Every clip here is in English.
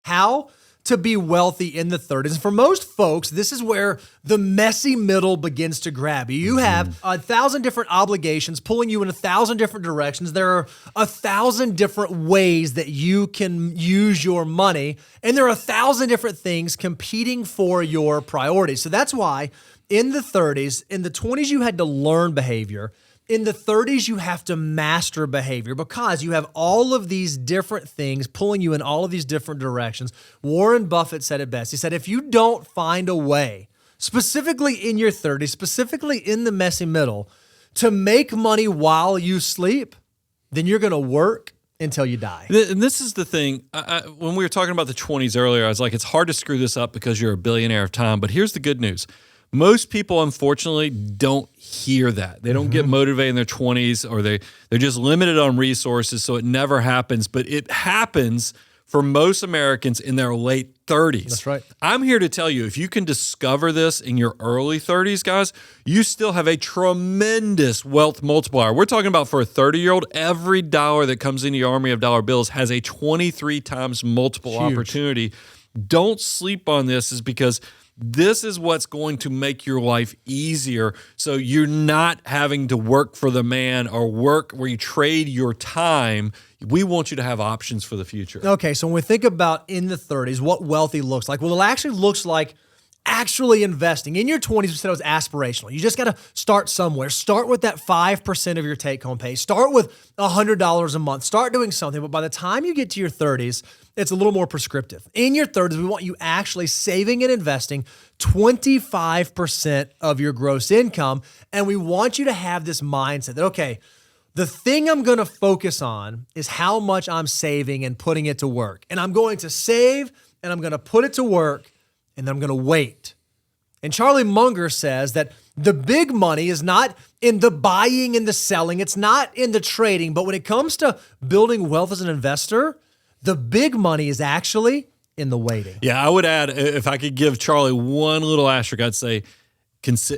how to be wealthy in the 30s. And for most folks, this is where the messy middle begins to grab you. You have 1,000 different obligations pulling you in 1,000 different directions. There are 1,000 different ways that you can use your money, and there are 1,000 different things competing for your priorities. So that's why in the 30s, in the 20s, you had to learn behavior. In the 30s, you have to master behavior because you have all of these different things pulling you in all of these different directions. Warren Buffett said it best. He said, if you don't find a way, specifically in your 30s, specifically in the messy middle, to make money while you sleep, then you're going to work until you die. And this is the thing. When we were talking about the 20s earlier, I was like, it's hard to screw this up because you're a billionaire of time. But here's the good news. Most people, unfortunately, don't hear that. They don't get motivated in their 20s, or they're just limited on resources, so it never happens. But it happens for most Americans in their late 30s. That's right. I'm here to tell you, if you can discover this in your early 30s, guys, you still have a tremendous wealth multiplier. We're talking about for a 30-year-old, every dollar that comes into your army of dollar bills has a 23 times multiple opportunity. Don't sleep on this, is because this is what's going to make your life easier, so you're not having to work for the man or work where you trade your time. We want you to have options for the future. Okay, so when we think about in the 30s, what wealthy looks like, well, it actually looks like actually investing. In your 20s, we said it was aspirational. You just got to start somewhere. Start with that 5% of your take-home pay. Start with $100 a month. Start doing something. But by the time you get to your 30s, it's a little more prescriptive. In your 30s, we want you actually saving and investing 25% of your gross income. And we want you to have this mindset that, okay, the thing I'm going to focus on is how much I'm saving and putting it to work. And I'm going to save and I'm going to put it to work, and then I'm going to wait. And Charlie Munger says that the big money is not in the buying and the selling. It's not in the trading. But when it comes to building wealth as an investor, the big money is actually in the waiting. Yeah, I would add, if I could give Charlie one little asterisk, I'd say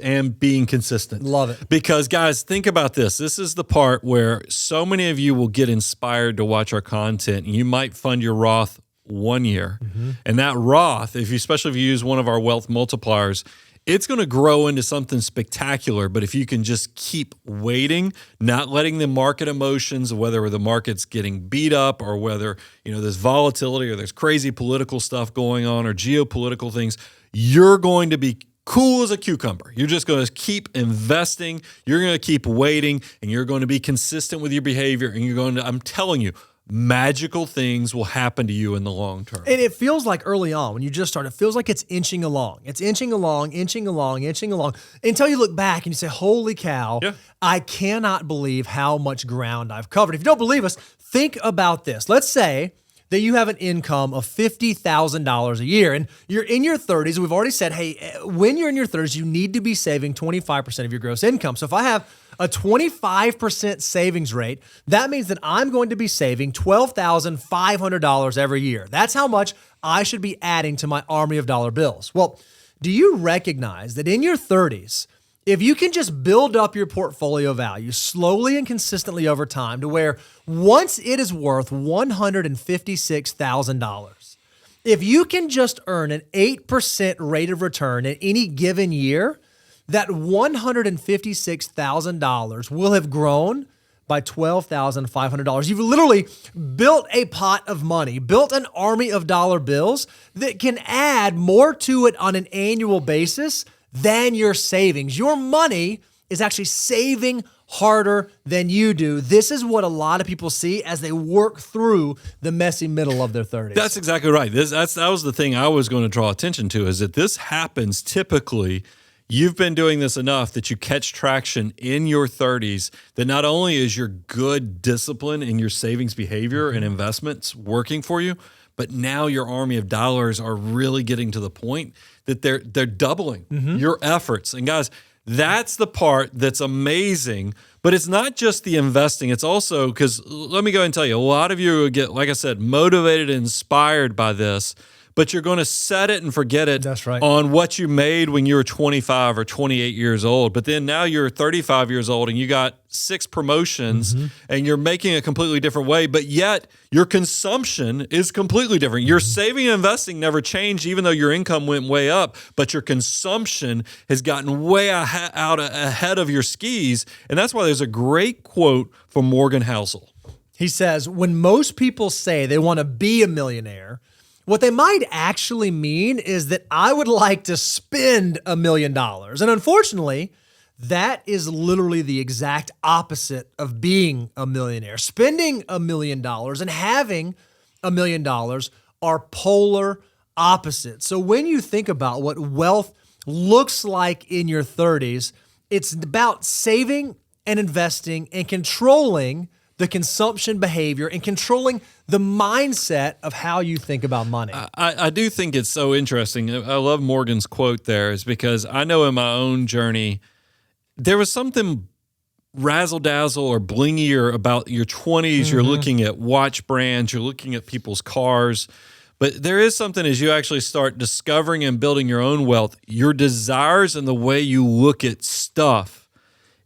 and being consistent. Love it. Because, guys, think about this. This is the part where so many of you will get inspired to watch our content, and you might fund your Roth 1 year. And that Roth, especially if you use one of our wealth multipliers, it's going to grow into something spectacular. But if you can just keep waiting, not letting the market emotions, whether the market's getting beat up or whether there's volatility or there's crazy political stuff going on or geopolitical things, you're going to be cool as a cucumber. You're just going to keep investing. You're going to keep waiting, and you're going to be consistent with your behavior. And you're going to, I'm telling you, magical things will happen to you in the long term. And it feels like early on, when you just start, it feels like it's inching along. It's inching along, inching along, inching along, until you look back and you say, holy cow, I cannot believe how much ground I've covered. If you don't believe us, think about this. Let's say that you have an income of $50,000 a year and you're in your 30s. We've already said, hey, when you're in your 30s, you need to be saving 25% of your gross income. So if I have a 25% savings rate, that means that I'm going to be saving $12,500 every year. That's how much I should be adding to my army of dollar bills. Well, do you recognize that in your 30s, if you can just build up your portfolio value slowly and consistently over time to where once it is worth $156,000, if you can just earn an 8% rate of return in any given year, that $156,000 will have grown by $12,500. You've literally built a pot of money, built an army of dollar bills that can add more to it on an annual basis than your savings. Your money is actually saving harder than you do. This is what a lot of people see as they work through the messy middle of their 30s. That's exactly right. That was the thing I was going to draw attention to, is that this happens typically. You've been doing this enough that you catch traction in your 30s, that not only is your good discipline in your savings behavior and investments working for you, but now your army of dollars are really getting to the point that they're doubling your efforts. And guys, that's the part that's amazing. But it's not just the investing. It's also, because let me go ahead and tell you, a lot of you get, like I said, motivated and inspired by this. but you're going to set it and forget it That's right. on what you made when you were 25 or 28 years old. But then now you're 35 years old and you got 6 promotions and you're making a completely different way, but yet your consumption is completely different. Your saving and investing never changed, even though your income went way up, but your consumption has gotten way out ahead of your skis. And that's why there's a great quote from Morgan Housel. He says, when most people say they want to be a millionaire, what they might actually mean is that I would like to spend $1 million. And unfortunately, that is literally the exact opposite of being a millionaire. Spending $1 million and having $1 million are polar opposites. So when you think about what wealth looks like in your 30s, it's about saving and investing and controlling the consumption behavior and controlling the mindset of how you think about money. I do think it's so interesting. I love Morgan's quote there, is because I know in my own journey, there was something razzle-dazzle or blingier about your 20s. You're looking at watch brands, you're looking at people's cars. But there is something as you actually start discovering and building your own wealth, your desires and the way you look at stuff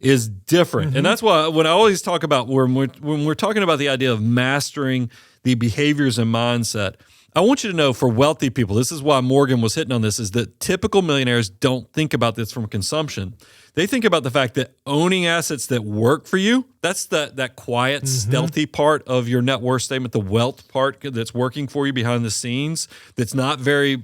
is different. And that's why when I always talk about when we're talking about the idea of mastering the behaviors and mindset, I want you to know for wealthy people, this is why Morgan was hitting on this, is that typical millionaires don't think about this from consumption. They think about the fact that owning assets that work for you, that's that quiet, stealthy part of your net worth statement, the wealth part that's working for you behind the scenes, that's not very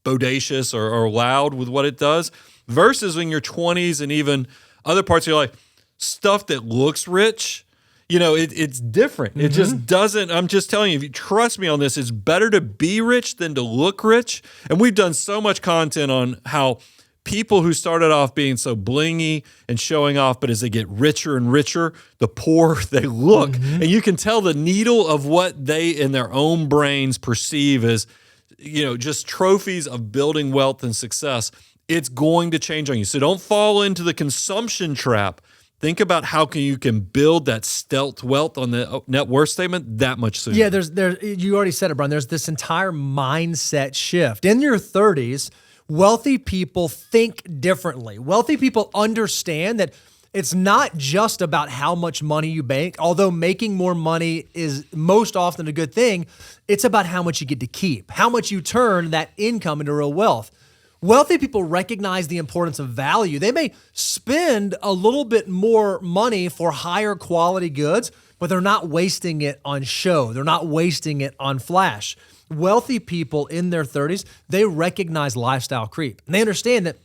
bodacious or loud with what it does, versus in your 20s and even other parts of your life, stuff that looks rich, it's different. It just doesn't. I'm just telling you, if you trust me on this, it's better to be rich than to look rich. And we've done so much content on how people who started off being so blingy and showing off, but as they get richer and richer, the poorer they look. And you can tell the needle of what they in their own brains perceive as, just trophies of building wealth and success. It's going to change on you. So don't fall into the consumption trap. Think about how you can build that stealth wealth on the net worth statement that much sooner. Yeah, you already said it, Brian. There's this entire mindset shift. In your 30s, wealthy people think differently. Wealthy people understand that it's not just about how much money you bank, although making more money is most often a good thing. It's about how much you get to keep, how much you turn that income into real wealth. Wealthy people recognize the importance of value. They may spend a little bit more money for higher quality goods, but they're not wasting it on show. They're not wasting it on flash. Wealthy people in their 30s, they recognize lifestyle creep. And they understand that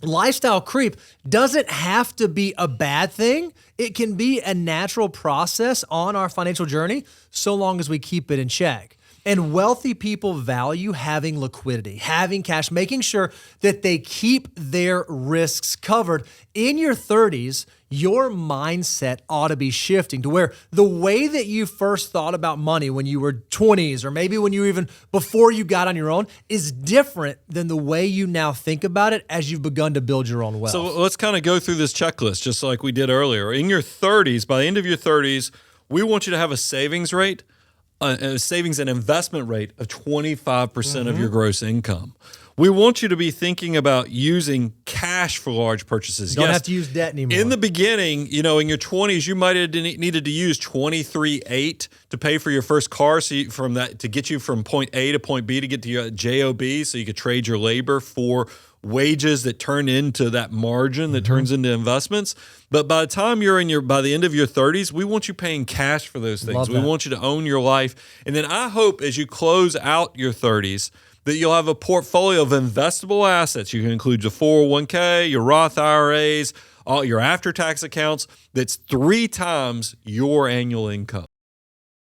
lifestyle creep doesn't have to be a bad thing. It can be a natural process on our financial journey, so long as we keep it in check. And wealthy people value having liquidity, having cash, making sure that they keep their risks covered. In your 30s, your mindset ought to be shifting to where the way that you first thought about money when you were 20s, or maybe when you even before you got on your own, is different than the way you now think about it as you've begun to build your own wealth. So let's kind of go through this checklist just like we did earlier. In your 30s, by the end of your 30s, we want you to have a savings rate, a savings and investment rate of 25% of your gross income. We want you to be thinking about using cash for large purchases. You don't have to use debt anymore. In the beginning, in your 20s, you might have needed to use 23.8 to pay for your first car, to get you from point A to point B to get to your job, so you could trade your labor for wages that turn into that margin that turns into investments. But by the time by the end of your 30s, we want you paying cash for those things. We want you to own your life. And then I hope as you close out your 30s that you'll have a portfolio of investable assets. You can include your 401k, your Roth IRAs, all your after-tax accounts that's 3 times your annual income.